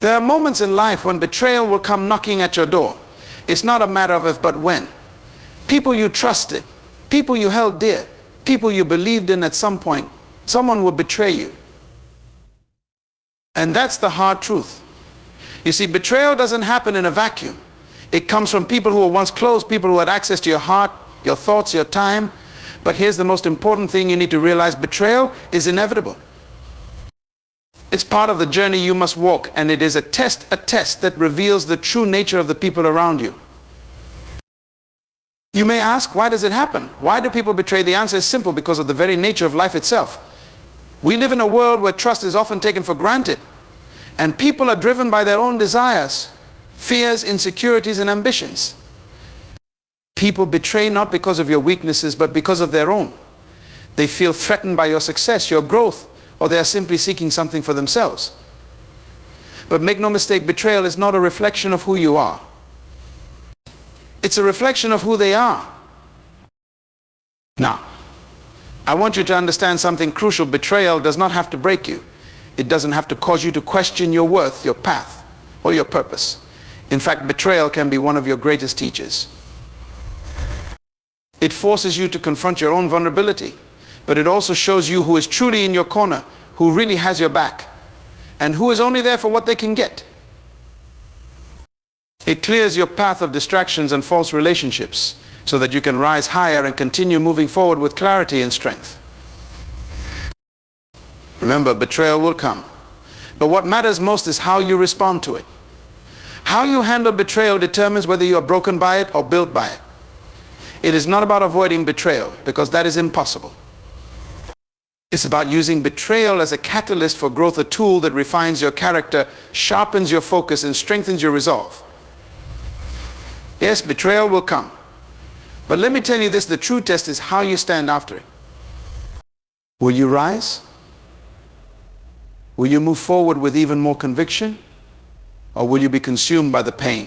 There are moments in life when betrayal will come knocking at your door. It's not a matter of if but when. People you trusted, people you held dear, people you believed in at some point, someone will betray you. And that's the hard truth. You see, betrayal doesn't happen in a vacuum. It comes from people who were once close, people who had access to your heart, your thoughts, your time. But here's the most important thing you need to realize: betrayal is inevitable. It's part of the journey you must walk, and it is a test that reveals the true nature of the people around you. You may ask, why does it happen? Why do people betray? The answer is simple: because of the very nature of life itself. We live in a world where trust is often taken for granted, and people are driven by their own desires, fears, insecurities, and ambitions. People betray not because of your weaknesses, but because of their own. They feel threatened by your success, your growth, or they are simply seeking something for themselves. But make no mistake, betrayal is not a reflection of who you are. It's a reflection of who they are. Now, I want you to understand something crucial. Betrayal does not have to break you. It doesn't have to cause you to question your worth, your path, or your purpose. In fact, betrayal can be one of your greatest teachers. It forces you to confront your own vulnerability, but it also shows you who is truly in your corner, who really has your back, and who is only there for what they can get. It clears your path of distractions and false relationships so that you can rise higher and continue moving forward with clarity and strength. Remember, betrayal will come, but what matters most is how you respond to it. How you handle betrayal determines whether you are broken by it or built by it. It is not about avoiding betrayal, because that is impossible. It's about using betrayal as a catalyst for growth, a tool that refines your character, sharpens your focus, and strengthens your resolve. Yes, betrayal will come. But let me tell you this, the true test is how you stand after it. Will you rise? Will you move forward with even more conviction? Or will you be consumed by the pain?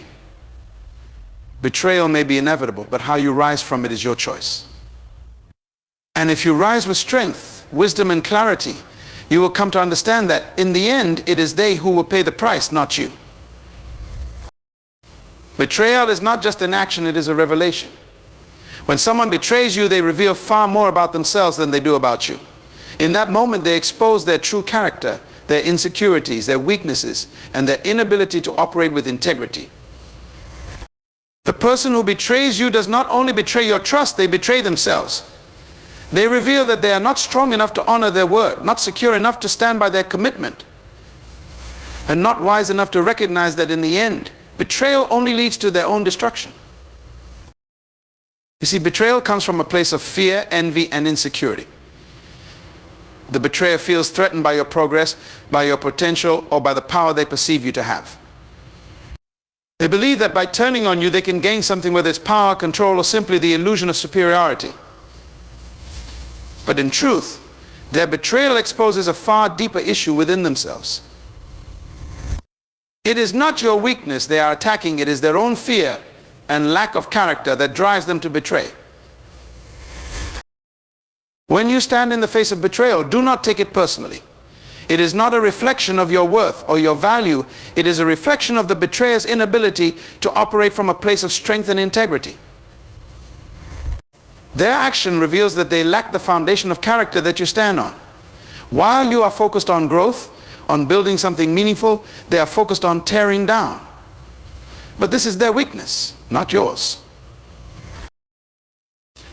Betrayal may be inevitable, but how you rise from it is your choice. And if you rise with strength, wisdom, and clarity, you will come to understand that in the end, it is they who will pay the price, not you. Betrayal is not just an action, it is a revelation. When someone betrays you, they reveal far more about themselves than they do about you. In that moment, they expose their true character, their insecurities, their weaknesses, and their inability to operate with integrity. The person who betrays you does not only betray your trust, they betray themselves. They reveal that they are not strong enough to honor their word, not secure enough to stand by their commitment, and not wise enough to recognize that in the end, betrayal only leads to their own destruction. You see, betrayal comes from a place of fear, envy, and insecurity. The betrayer feels threatened by your progress, by your potential, or by the power they perceive you to have. They believe that by turning on you, they can gain something, whether it's power, control, or simply the illusion of superiority. But in truth, their betrayal exposes a far deeper issue within themselves. It is not your weakness they are attacking, it is their own fear and lack of character that drives them to betray. When you stand in the face of betrayal, do not take it personally. It is not a reflection of your worth or your value. It is a reflection of the betrayer's inability to operate from a place of strength and integrity. Their action reveals that they lack the foundation of character that you stand on. While you are focused on growth, on building something meaningful, they are focused on tearing down. But this is their weakness, not yours.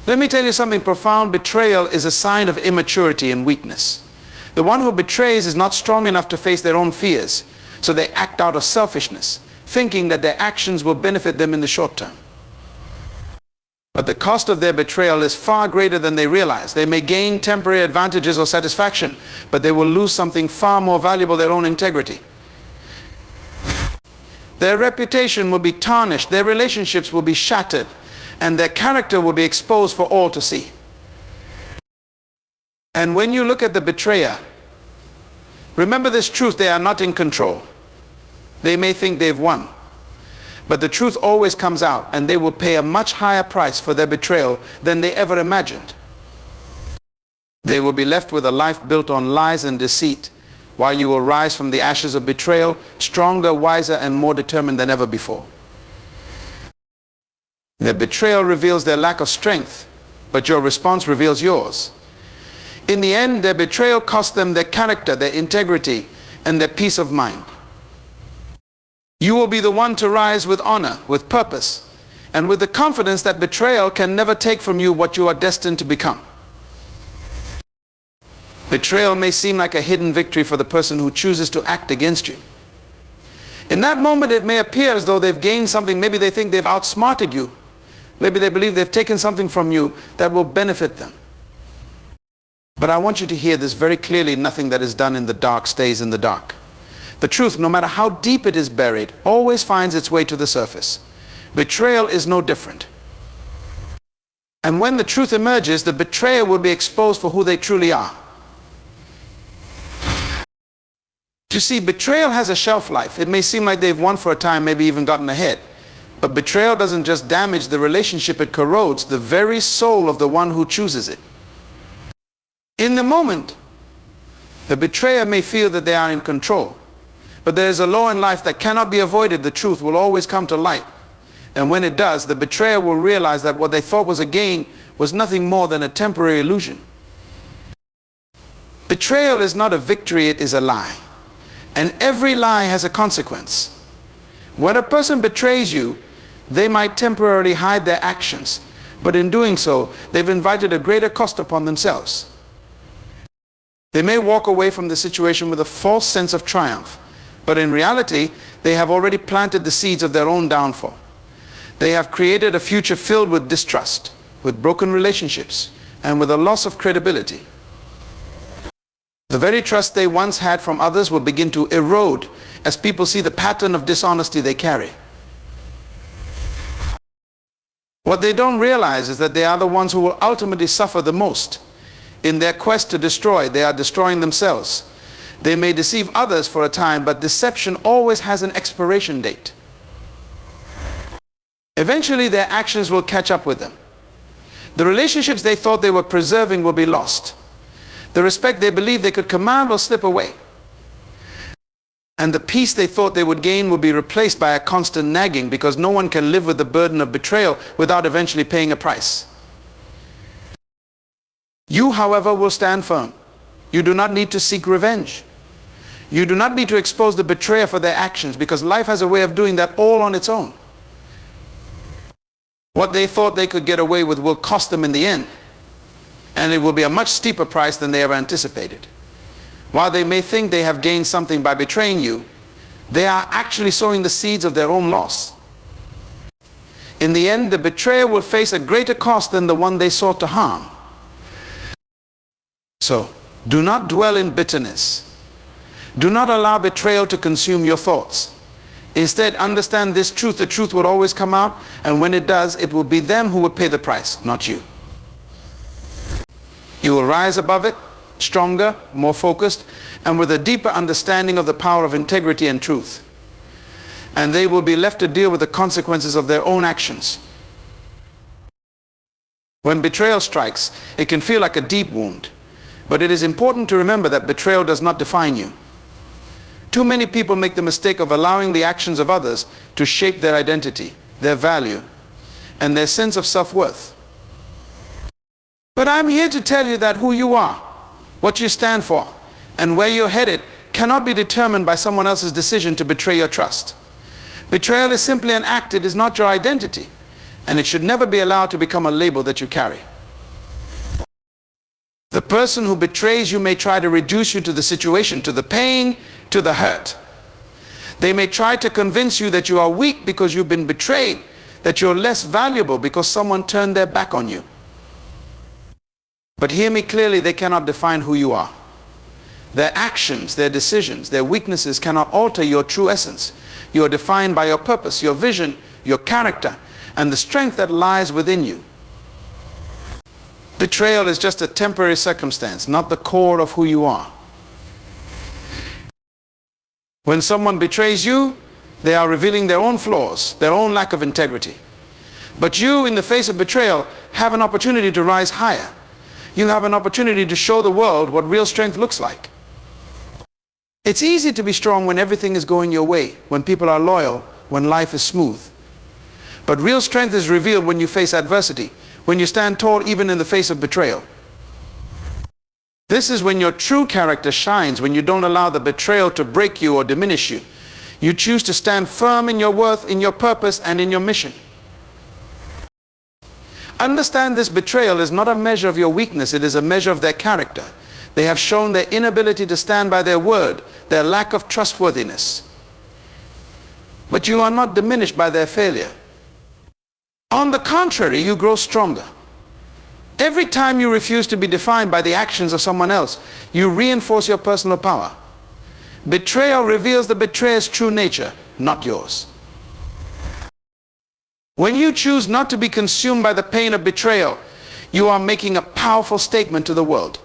Let me tell you something profound. Betrayal is a sign of immaturity and weakness. The one who betrays is not strong enough to face their own fears, so they act out of selfishness, thinking that their actions will benefit them in the short term. But the cost of their betrayal is far greater than they realize. They may gain temporary advantages or satisfaction, but they will lose something far more valuable, their own integrity. Their reputation will be tarnished, their relationships will be shattered, and their character will be exposed for all to see. And when you look at the betrayer, remember this truth: they are not in control. They may think they've won, but the truth always comes out, and they will pay a much higher price for their betrayal than they ever imagined. They will be left with a life built on lies and deceit, while you will rise from the ashes of betrayal, stronger, wiser, and more determined than ever before. Their betrayal reveals their lack of strength, but your response reveals yours. In the end, their betrayal cost them their character, their integrity, and their peace of mind. You will be the one to rise with honor, with purpose, and with the confidence that betrayal can never take from you what you are destined to become. Betrayal may seem like a hidden victory for the person who chooses to act against you. In that moment, it may appear as though they've gained something. Maybe they think they've outsmarted you. Maybe they believe they've taken something from you that will benefit them. But I want you to hear this very clearly: nothing that is done in the dark stays in the dark. The truth, no matter how deep it is buried, always finds its way to the surface. Betrayal is no different. And when the truth emerges, the betrayer will be exposed for who they truly are. You see, betrayal has a shelf life. It may seem like they've won for a time, maybe even gotten ahead. But betrayal doesn't just damage the relationship, it corrodes the very soul of the one who chooses it. In the moment, the betrayer may feel that they are in control. But there is a law in life that cannot be avoided. The truth will always come to light. And when it does, the betrayer will realize that what they thought was a gain was nothing more than a temporary illusion. Betrayal is not a victory, it is a lie. And every lie has a consequence. When a person betrays you, they might temporarily hide their actions, but in doing so, they've invited a greater cost upon themselves. They may walk away from the situation with a false sense of triumph, but in reality, they have already planted the seeds of their own downfall. They have created a future filled with distrust, with broken relationships, and with a loss of credibility. The very trust they once had from others will begin to erode as people see the pattern of dishonesty they carry. What they don't realize is that they are the ones who will ultimately suffer the most. In their quest to destroy, they are destroying themselves. They may deceive others for a time, but deception always has an expiration date. Eventually, their actions will catch up with them. The relationships they thought they were preserving will be lost. The respect they believed they could command will slip away. And the peace they thought they would gain will be replaced by a constant nagging, because no one can live with the burden of betrayal without eventually paying a price. You, however, will stand firm. You do not need to seek revenge. You do not need to expose the betrayer for their actions, because life has a way of doing that all on its own. What they thought they could get away with will cost them in the end, and it will be a much steeper price than they ever anticipated. While they may think they have gained something by betraying you, they are actually sowing the seeds of their own loss. In the end, the betrayer will face a greater cost than the one they sought to harm. So, do not dwell in bitterness. Do not allow betrayal to consume your thoughts. Instead, understand this truth. The truth will always come out, and when it does, it will be them who will pay the price, not you. You will rise above it, stronger, more focused, and with a deeper understanding of the power of integrity and truth. And they will be left to deal with the consequences of their own actions. When betrayal strikes, it can feel like a deep wound. But it is important to remember that betrayal does not define you. Too many people make the mistake of allowing the actions of others to shape their identity, their value, and their sense of self-worth. But I'm here to tell you that who you are, what you stand for, and where you're headed cannot be determined by someone else's decision to betray your trust. Betrayal is simply an act. It is not your identity, and it should never be allowed to become a label that you carry. The person who betrays you may try to reduce you to the situation, to the pain, to the hurt. They may try to convince you that you are weak because you've been betrayed, that you're less valuable because someone turned their back on you. But hear me clearly, they cannot define who you are. Their actions, their decisions, their weaknesses cannot alter your true essence. You are defined by your purpose, your vision, your character, and the strength that lies within you. Betrayal is just a temporary circumstance, not the core of who you are. When someone betrays you, they are revealing their own flaws, their own lack of integrity. But you, in the face of betrayal, have an opportunity to rise higher. You have an opportunity to show the world what real strength looks like. It's easy to be strong when everything is going your way, when people are loyal, when life is smooth. But real strength is revealed when you face adversity, when you stand tall even in the face of betrayal. This is when your true character shines, when you don't allow the betrayal to break you or diminish you. You choose to stand firm in your worth, in your purpose, and in your mission. Understand this: betrayal is not a measure of your weakness, it is a measure of their character. They have shown their inability to stand by their word, their lack of trustworthiness. But you are not diminished by their failure. On the contrary, you grow stronger. Every time you refuse to be defined by the actions of someone else, you reinforce your personal power. Betrayal reveals the betrayer's true nature, not yours. When you choose not to be consumed by the pain of betrayal, you are making a powerful statement to the world.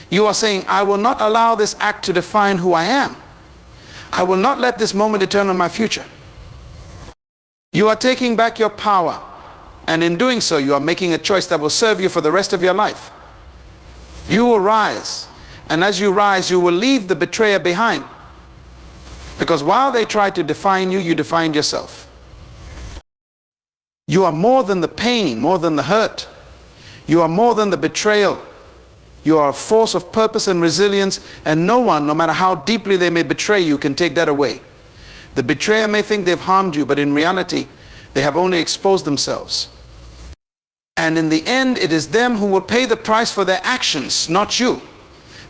You are saying, I will not allow this act to define who I am. I will not let this moment determine my future. You are taking back your power, and in doing so, you are making a choice that will serve you for the rest of your life. You will rise, and as you rise, you will leave the betrayer behind. Because while they tried to define you, you defined yourself. You are more than the pain, more than the hurt. You are more than the betrayal. You are a force of purpose and resilience, and no one, no matter how deeply they may betray you, can take that away. The betrayer may think they've harmed you, but in reality, they have only exposed themselves. And in the end, it is them who will pay the price for their actions, not you.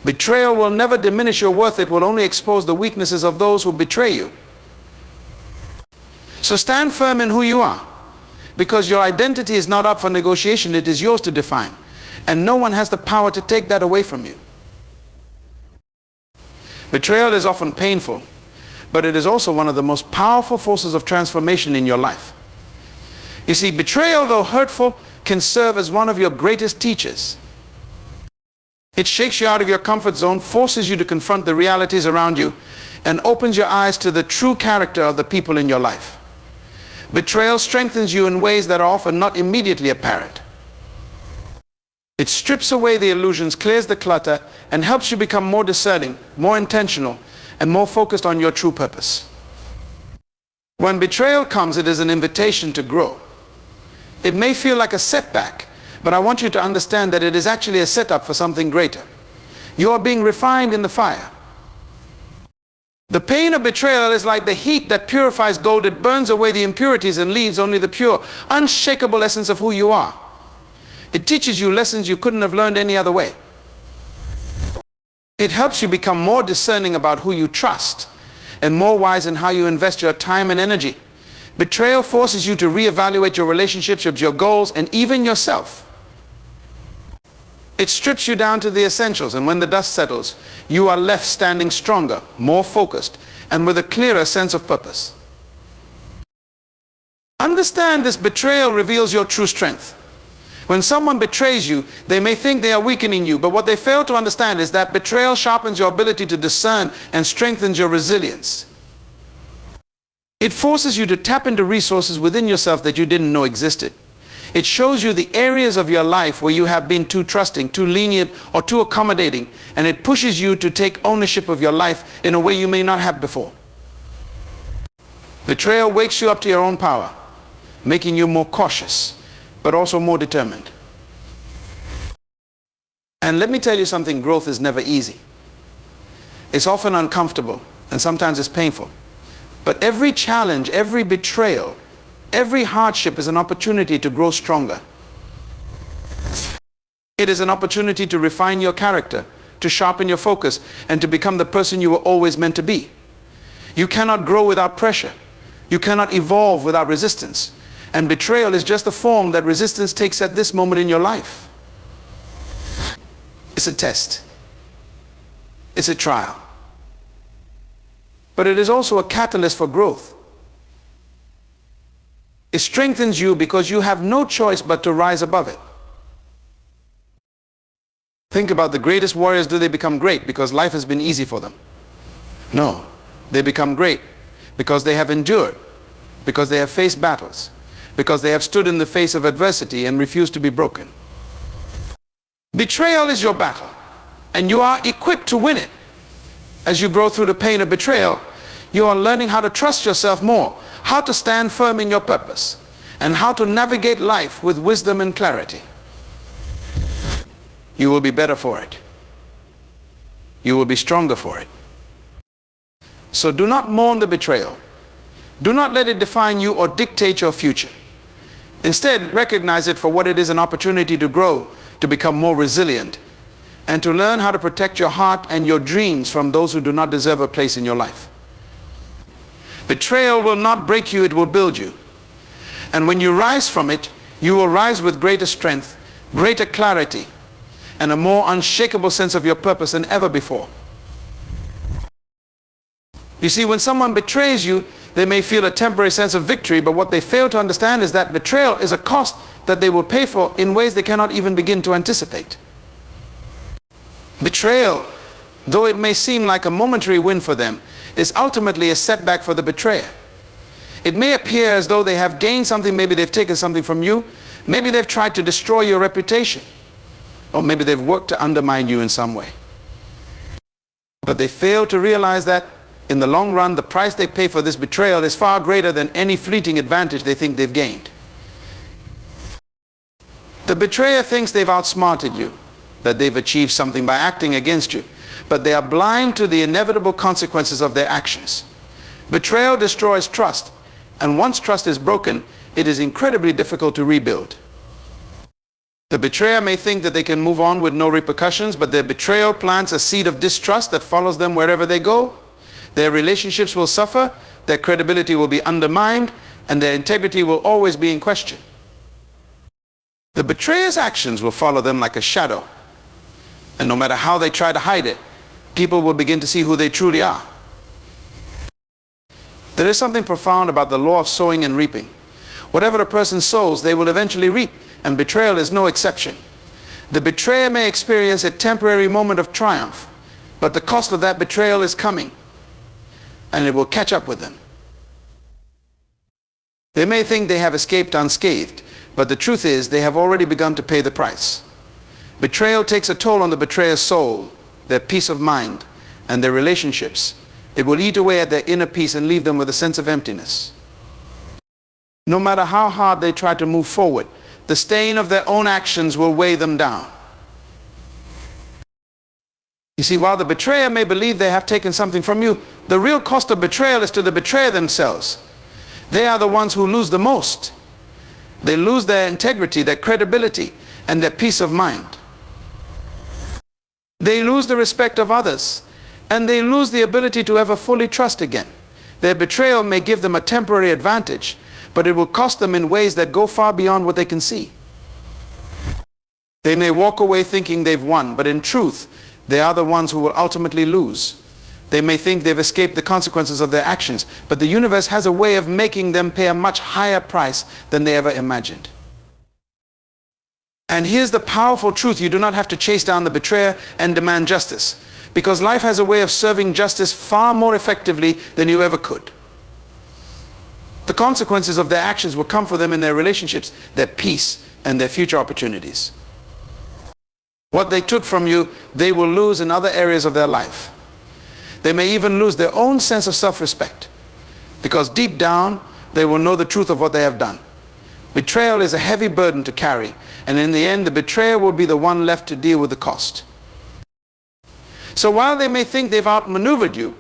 Betrayal will never diminish your worth. It will only expose the weaknesses of those who betray you. So stand firm in who you are, because your identity is not up for negotiation. It is yours to define. And no one has the power to take that away from you. Betrayal is often painful, but it is also one of the most powerful forces of transformation in your life. You see, betrayal, though hurtful, can serve as one of your greatest teachers. It shakes you out of your comfort zone, forces you to confront the realities around you, and opens your eyes to the true character of the people in your life. Betrayal strengthens you in ways that are often not immediately apparent. It strips away the illusions, clears the clutter, and helps you become more discerning, more intentional, and more focused on your true purpose. When betrayal comes, it is an invitation to grow. It may feel like a setback, but I want you to understand that it is actually a setup for something greater. You are being refined in the fire. The pain of betrayal is like the heat that purifies gold. It burns away the impurities and leaves only the pure, unshakable essence of who you are. It teaches you lessons you couldn't have learned any other way. It helps you become more discerning about who you trust and more wise in how you invest your time and energy. Betrayal forces you to reevaluate your relationships with your goals and even yourself. It strips you down to the essentials, and when the dust settles, you are left standing stronger, more focused, and with a clearer sense of purpose. Understand this: betrayal reveals your true strength. When someone betrays you, they may think they are weakening you, but what they fail to understand is that betrayal sharpens your ability to discern and strengthens your resilience. It forces you to tap into resources within yourself that you didn't know existed. It shows you the areas of your life where you have been too trusting, too lenient, or too accommodating, and it pushes you to take ownership of your life in a way you may not have before. Betrayal wakes you up to your own power, making you more cautious, but also more determined. And let me tell you something: growth is never easy. It's often uncomfortable, and sometimes it's painful. But every challenge, every betrayal, every hardship is an opportunity to grow stronger. It is an opportunity to refine your character, to sharpen your focus, and to become the person you were always meant to be. You cannot grow without pressure. You cannot evolve without resistance. And betrayal is just the form that resistance takes at this moment in your life. It's a test. It's a trial. But it is also a catalyst for growth. It strengthens you because you have no choice but to rise above it. Think about the greatest warriors. Do they become great because life has been easy for them? No. They become great because they have endured, because they have faced battles, because they have stood in the face of adversity and refused to be broken. Betrayal is your battle, and you are equipped to win it. As you grow through the pain of betrayal, you are learning how to trust yourself more, how to stand firm in your purpose, and how to navigate life with wisdom and clarity. You will be better for it. You will be stronger for it. So do not mourn the betrayal. Do not let it define you or dictate your future. Instead, recognize it for what it is, an opportunity to grow, to become more resilient, and to learn how to protect your heart and your dreams from those who do not deserve a place in your life. Betrayal will not break you, it will build you. And when you rise from it, you will rise with greater strength, greater clarity, and a more unshakable sense of your purpose than ever before. You see, when someone betrays you, they may feel a temporary sense of victory, but what they fail to understand is that betrayal is a cost that they will pay for in ways they cannot even begin to anticipate. Betrayal, though it may seem like a momentary win for them, is ultimately a setback for the betrayer. It may appear as though they have gained something, maybe they've taken something from you, maybe they've tried to destroy your reputation, or maybe they've worked to undermine you in some way. But they fail to realize that in the long run, the price they pay for this betrayal is far greater than any fleeting advantage they think they've gained. The betrayer thinks they've outsmarted you, that they've achieved something by acting against you, but they are blind to the inevitable consequences of their actions. Betrayal destroys trust, and once trust is broken, it is incredibly difficult to rebuild. The betrayer may think that they can move on with no repercussions, but their betrayal plants a seed of distrust that follows them wherever they go. Their relationships will suffer, their credibility will be undermined, and their integrity will always be in question. The betrayer's actions will follow them like a shadow, and no matter how they try to hide it, people will begin to see who they truly are. There is something profound about the law of sowing and reaping. Whatever a person sows, they will eventually reap, and betrayal is no exception. The betrayer may experience a temporary moment of triumph, but the cost of that betrayal is coming, and it will catch up with them. They may think they have escaped unscathed, but the truth is they have already begun to pay the price. Betrayal takes a toll on the betrayer's soul, their peace of mind, and their relationships. It will eat away at their inner peace and leave them with a sense of emptiness. No matter how hard they try to move forward, the stain of their own actions will weigh them down. You see, while the betrayer may believe they have taken something from you, the real cost of betrayal is to the betrayer themselves. They are the ones who lose the most. They lose their integrity, their credibility, and their peace of mind. They lose the respect of others, and they lose the ability to ever fully trust again. Their betrayal may give them a temporary advantage, but it will cost them in ways that go far beyond what they can see. They may walk away thinking they've won, but in truth, they are the ones who will ultimately lose. They may think they've escaped the consequences of their actions, but the universe has a way of making them pay a much higher price than they ever imagined. And here's the powerful truth: you do not have to chase down the betrayer and demand justice, because life has a way of serving justice far more effectively than you ever could. The consequences of their actions will come for them in their relationships, their peace, and their future opportunities. What they took from you, they will lose in other areas of their life. They may even lose their own sense of self-respect, because deep down, they will know the truth of what they have done. Betrayal is a heavy burden to carry, and in the end, the betrayer will be the one left to deal with the cost. So while they may think they've outmaneuvered you,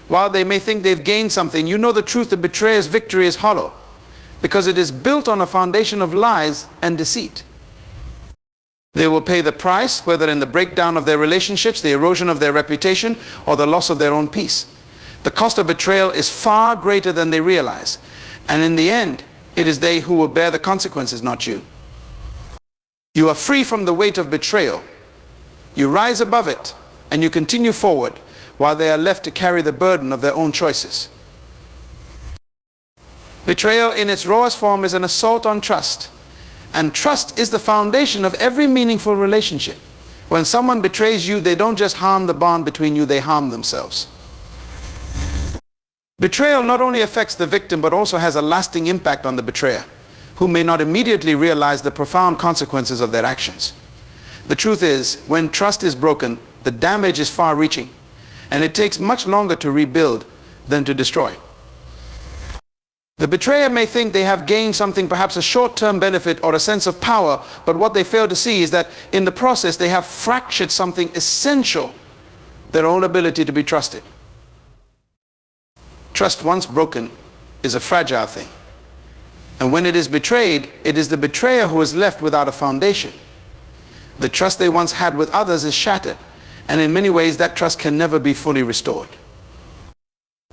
while they may think they've gained something, you know the truth: the betrayer's victory is hollow, because it is built on a foundation of lies and deceit. They will pay the price, whether in the breakdown of their relationships, the erosion of their reputation, or the loss of their own peace. The cost of betrayal is far greater than they realize, and in the end, it is they who will bear the consequences, not you. You are free from the weight of betrayal. You rise above it, and you continue forward, while they are left to carry the burden of their own choices. Betrayal in its rawest form is an assault on trust. And trust is the foundation of every meaningful relationship. When someone betrays you, they don't just harm the bond between you, they harm themselves. Betrayal not only affects the victim, but also has a lasting impact on the betrayer, who may not immediately realize the profound consequences of their actions. The truth is, when trust is broken, the damage is far-reaching, and it takes much longer to rebuild than to destroy. The betrayer may think they have gained something, perhaps a short-term benefit or a sense of power, but what they fail to see is that in the process they have fractured something essential, their own ability to be trusted. Trust once broken is a fragile thing. And when it is betrayed, it is the betrayer who is left without a foundation. The trust they once had with others is shattered, and in many ways that trust can never be fully restored.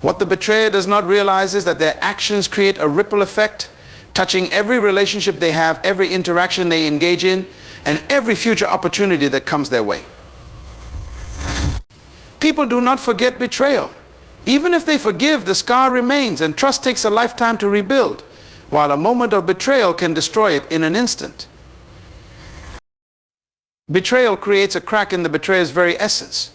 What the betrayer does not realize is that their actions create a ripple effect, touching every relationship they have, every interaction they engage in, and every future opportunity that comes their way. People do not forget betrayal. Even if they forgive, the scar remains, and trust takes a lifetime to rebuild, while a moment of betrayal can destroy it in an instant. Betrayal creates a crack in the betrayer's very essence.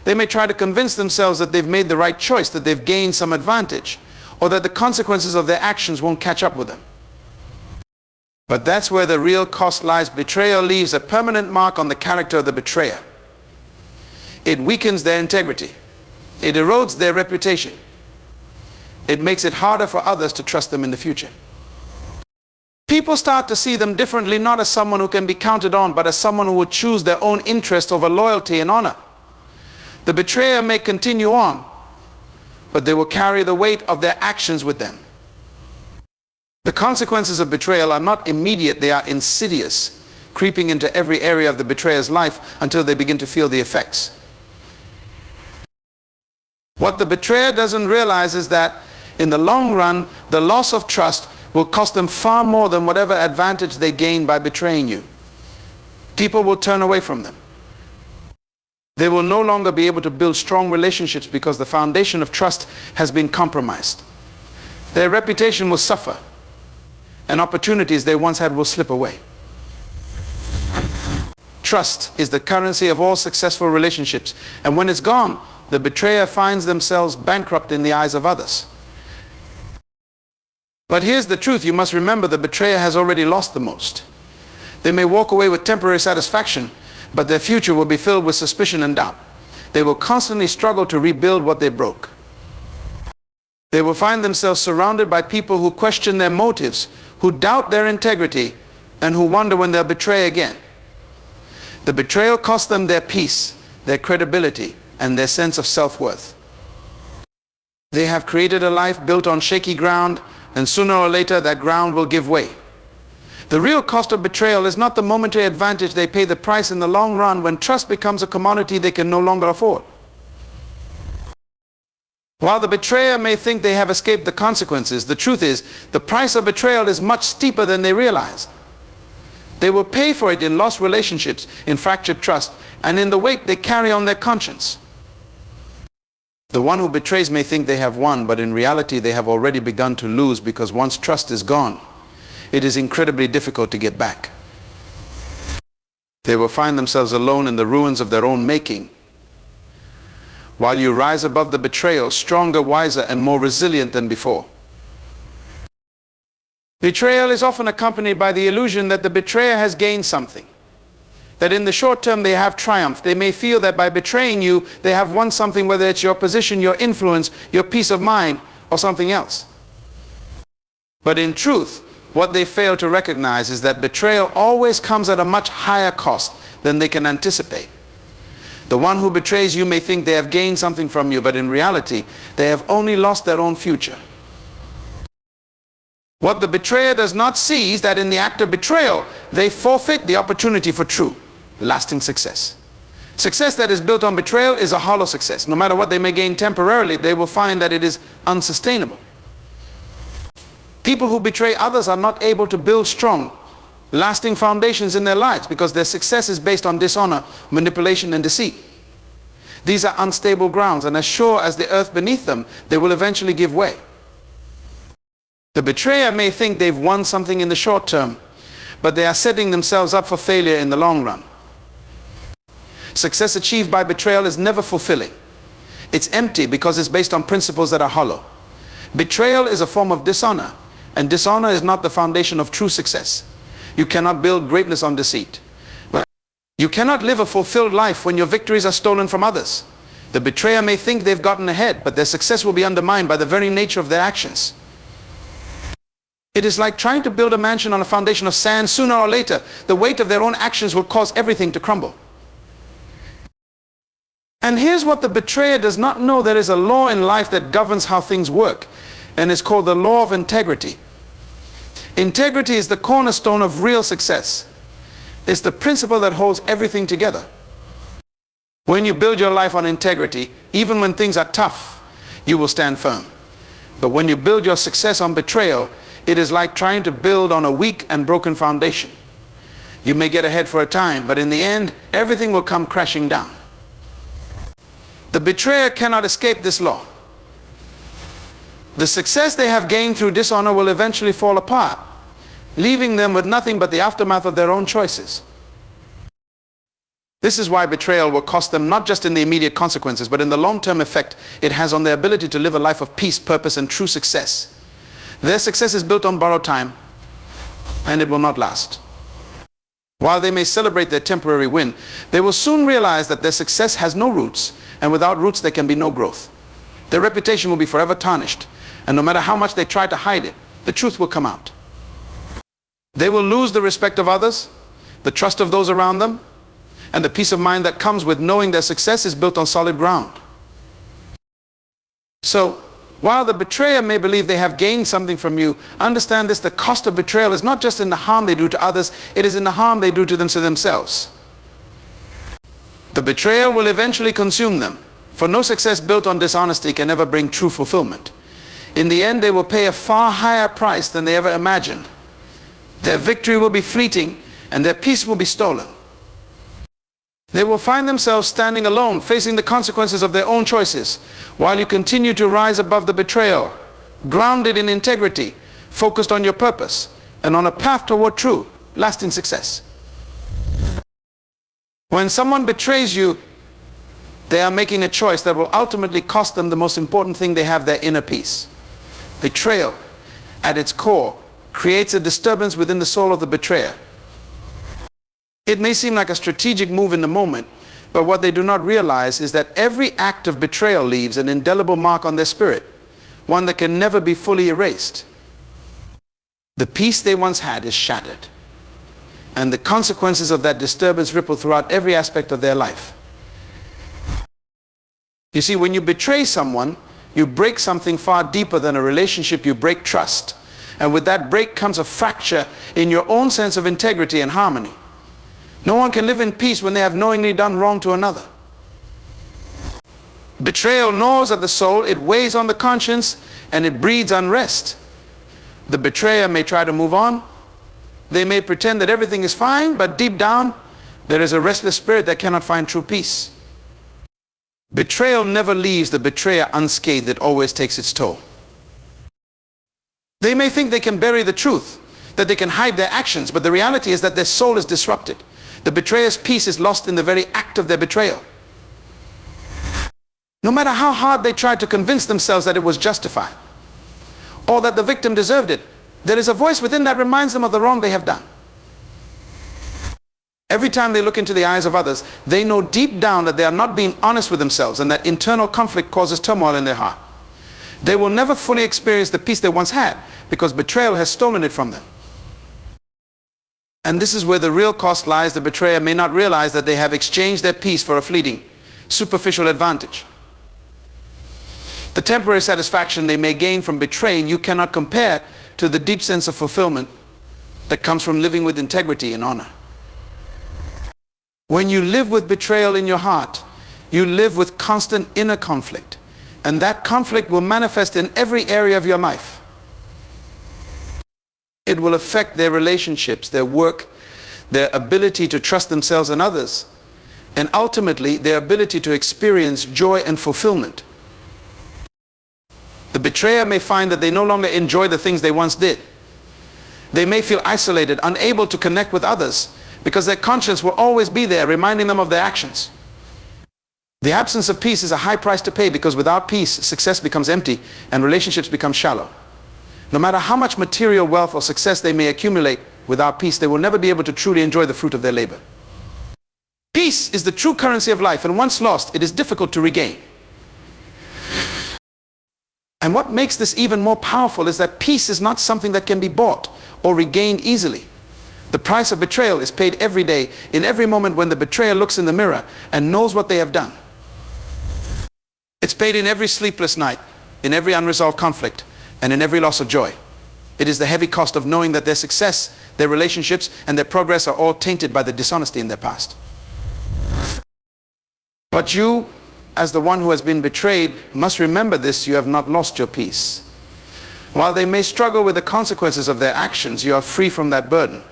They may try to convince themselves that they've made the right choice, that they've gained some advantage, or that the consequences of their actions won't catch up with them. But that's where the real cost lies. Betrayal leaves a permanent mark on the character of the betrayer. It weakens their integrity. It erodes their reputation. It makes it harder for others to trust them in the future. People start to see them differently, not as someone who can be counted on, but as someone who would choose their own interest over loyalty and honor. The betrayer may continue on, but they will carry the weight of their actions with them. The consequences of betrayal are not immediate, they are insidious, creeping into every area of the betrayer's life until they begin to feel the effects. What the betrayer doesn't realize is that in the long run, the loss of trust will cost them far more than whatever advantage they gain by betraying you. People will turn away from them. They will no longer be able to build strong relationships because the foundation of trust has been compromised. Their reputation will suffer, and opportunities they once had will slip away. Trust is the currency of all successful relationships, and when it's gone, the betrayer finds themselves bankrupt in the eyes of others. But here's the truth: you must remember the betrayer has already lost the most. They may walk away with temporary satisfaction, but their future will be filled with suspicion and doubt. They will constantly struggle to rebuild what they broke. They will find themselves surrounded by people who question their motives, who doubt their integrity, and who wonder when they'll betray again. The betrayal cost them their peace, their credibility, and their sense of self-worth. They have created a life built on shaky ground, and sooner or later that ground will give way. The real cost of betrayal is not the momentary advantage. They pay the price in the long run when trust becomes a commodity they can no longer afford. While the betrayer may think they have escaped the consequences, the truth is the price of betrayal is much steeper than they realize. They will pay for it in lost relationships, in fractured trust, and in the weight they carry on their conscience. The one who betrays may think they have won, but in reality they have already begun to lose, because once trust is gone, it is incredibly difficult to get back. They will find themselves alone in the ruins of their own making, while you rise above the betrayal, stronger, wiser, and more resilient than before. Betrayal is often accompanied by the illusion that the betrayer has gained something, that in the short term they have triumphed. They may feel that by betraying you, they have won something, whether it's your position, your influence, your peace of mind, or something else. But in truth, what they fail to recognize is that betrayal always comes at a much higher cost than they can anticipate. The one who betrays you may think they have gained something from you, but in reality, they have only lost their own future. What the betrayer does not see is that in the act of betrayal, they forfeit the opportunity for true, lasting success. Success that is built on betrayal is a hollow success. No matter what they may gain temporarily, they will find that it is unsustainable. People who betray others are not able to build strong, lasting foundations in their lives because their success is based on dishonor, manipulation, and deceit. These are unstable grounds, and as sure as the earth beneath them, they will eventually give way. The betrayer may think they've won something in the short term, but they are setting themselves up for failure in the long run. Success achieved by betrayal is never fulfilling. It's empty because it's based on principles that are hollow. Betrayal is a form of dishonor, and dishonor is not the foundation of true success. You cannot build greatness on deceit. You cannot live a fulfilled life when your victories are stolen from others. The betrayer may think they've gotten ahead, but their success will be undermined by the very nature of their actions. It is like trying to build a mansion on a foundation of sand. Sooner or later, the weight of their own actions will cause everything to crumble. And here's what the betrayer does not know. There is a law in life that governs how things work, and it's called the law of integrity. Integrity is the cornerstone of real success. It's the principle that holds everything together. When you build your life on integrity, even when things are tough, you will stand firm. But when you build your success on betrayal, it is like trying to build on a weak and broken foundation. You may get ahead for a time, but in the end, everything will come crashing down. The betrayer cannot escape this law. The success they have gained through dishonor will eventually fall apart, leaving them with nothing but the aftermath of their own choices. This is why betrayal will cost them not just in the immediate consequences, but in the long-term effect it has on their ability to live a life of peace, purpose, and true success. Their success is built on borrowed time, and it will not last. While they may celebrate their temporary win, they will soon realize that their success has no roots, and without roots there can be no growth. Their reputation will be forever tarnished, and no matter how much they try to hide it, the truth will come out. They will lose the respect of others, the trust of those around them, and the peace of mind that comes with knowing their success is built on solid ground. So, while the betrayer may believe they have gained something from you, understand this: the cost of betrayal is not just in the harm they do to others, it is in the harm they do to themselves. The betrayal will eventually consume them, for no success built on dishonesty can ever bring true fulfillment. In the end, they will pay a far higher price than they ever imagined. Their victory will be fleeting, and their peace will be stolen. They will find themselves standing alone, facing the consequences of their own choices, while you continue to rise above the betrayal, grounded in integrity, focused on your purpose, and on a path toward true, lasting success. When someone betrays you, they are making a choice that will ultimately cost them the most important thing they have, their inner peace. Betrayal, at its core, creates a disturbance within the soul of the betrayer. It may seem like a strategic move in the moment, but what they do not realize is that every act of betrayal leaves an indelible mark on their spirit, one that can never be fully erased. The peace they once had is shattered, and the consequences of that disturbance ripple throughout every aspect of their life. You see, when you betray someone, you break something far deeper than a relationship. You break trust, and with that break comes a fracture in your own sense of integrity and harmony. No one can live in peace when they have knowingly done wrong to another. Betrayal gnaws at the soul, it weighs on the conscience, and it breeds unrest. The betrayer may try to move on. They may pretend that everything is fine, but deep down, there is a restless spirit that cannot find true peace. Betrayal never leaves the betrayer unscathed. It always takes its toll. They may think they can bury the truth, that they can hide their actions, but the reality is that their soul is disrupted. The betrayer's peace is lost in the very act of their betrayal. No matter how hard they try to convince themselves that it was justified, or that the victim deserved it, there is a voice within that reminds them of the wrong they have done. Every time they look into the eyes of others, they know deep down that they are not being honest with themselves, and that internal conflict causes turmoil in their heart. They will never fully experience the peace they once had, because betrayal has stolen it from them. And this is where the real cost lies. The betrayer may not realize that they have exchanged their peace for a fleeting, superficial advantage. The temporary satisfaction they may gain from betraying you cannot compare to the deep sense of fulfillment that comes from living with integrity and honor. When you live with betrayal in your heart, you live with constant inner conflict, and that conflict will manifest in every area of your life. It will affect their relationships, their work, their ability to trust themselves and others, and ultimately their ability to experience joy and fulfillment. The betrayer may find that they no longer enjoy the things they once did. They may feel isolated, unable to connect with others, because their conscience will always be there, reminding them of their actions. The absence of peace is a high price to pay, because without peace, success becomes empty and relationships become shallow. No matter how much material wealth or success they may accumulate, without peace, they will never be able to truly enjoy the fruit of their labor. Peace is the true currency of life, and once lost, it is difficult to regain. And what makes this even more powerful is that peace is not something that can be bought or regained easily. The price of betrayal is paid every day, in every moment when the betrayer looks in the mirror and knows what they have done. It's paid in every sleepless night, in every unresolved conflict, and in every loss of joy. It is the heavy cost of knowing that their success, their relationships, and their progress are all tainted by the dishonesty in their past. But you, as the one who has been betrayed, must remember this: you have not lost your peace. While they may struggle with the consequences of their actions, you are free from that burden.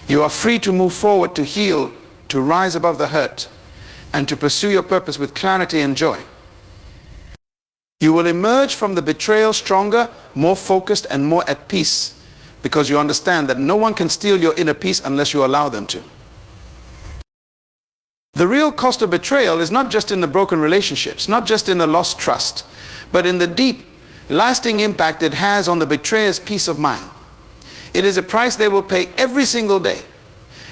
You are free to move forward, to heal, to rise above the hurt, and to pursue your purpose with clarity and joy. You will emerge from the betrayal stronger, more focused, and more at peace, because you understand that no one can steal your inner peace unless you allow them to. The real cost of betrayal is not just in the broken relationships, not just in the lost trust, but in the deep, lasting impact it has on the betrayer's peace of mind. It is a price they will pay every single day,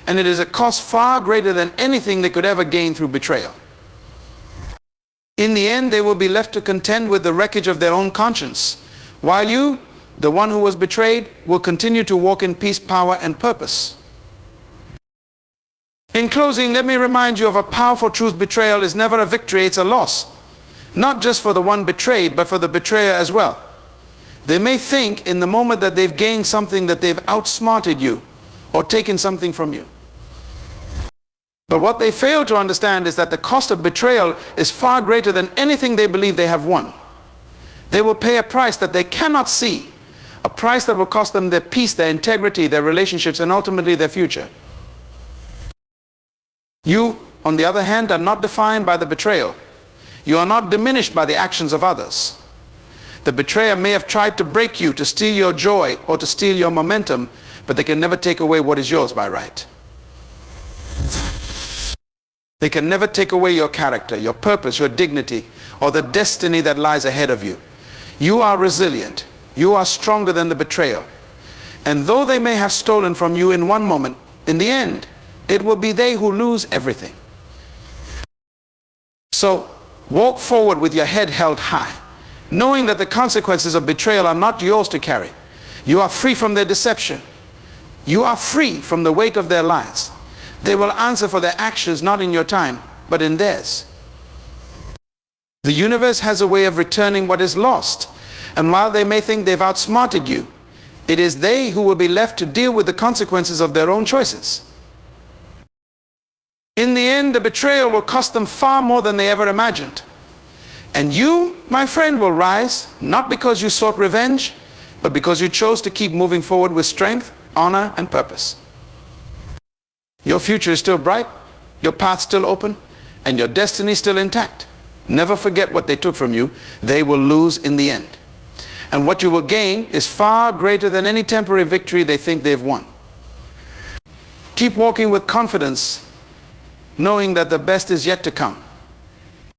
and it is a cost far greater than anything they could ever gain through betrayal. In the end, they will be left to contend with the wreckage of their own conscience, while you, the one who was betrayed, will continue to walk in peace, power, and purpose. In closing, let me remind you of a powerful truth: betrayal is never a victory, it's a loss. Not just for the one betrayed, but for the betrayer as well. They may think in the moment that they've gained something, that they've outsmarted you or taken something from you. But what they fail to understand is that the cost of betrayal is far greater than anything they believe they have won. They will pay a price that they cannot see, a price that will cost them their peace, their integrity, their relationships, and ultimately their future. You, on the other hand, are not defined by the betrayal. You are not diminished by the actions of others. The betrayer may have tried to break you, to steal your joy, or to steal your momentum, but they can never take away what is yours by right. They can never take away your character, your purpose, your dignity, or the destiny that lies ahead of you. You are resilient. You are stronger than the betrayer. And though they may have stolen from you in one moment, in the end, it will be they who lose everything. So, walk forward with your head held high, knowing that the consequences of betrayal are not yours to carry. You are free from their deception. You are free from the weight of their lies. They will answer for their actions not in your time, but in theirs. The universe has a way of returning what is lost, and while they may think they've outsmarted you, it is they who will be left to deal with the consequences of their own choices. In the end, the betrayal will cost them far more than they ever imagined. And you, my friend, will rise, not because you sought revenge, but because you chose to keep moving forward with strength, honor, and purpose. Your future is still bright, your path still open, and your destiny still intact. Never forget what they took from you. They will lose in the end. And what you will gain is far greater than any temporary victory they think they've won. Keep walking with confidence, knowing that the best is yet to come.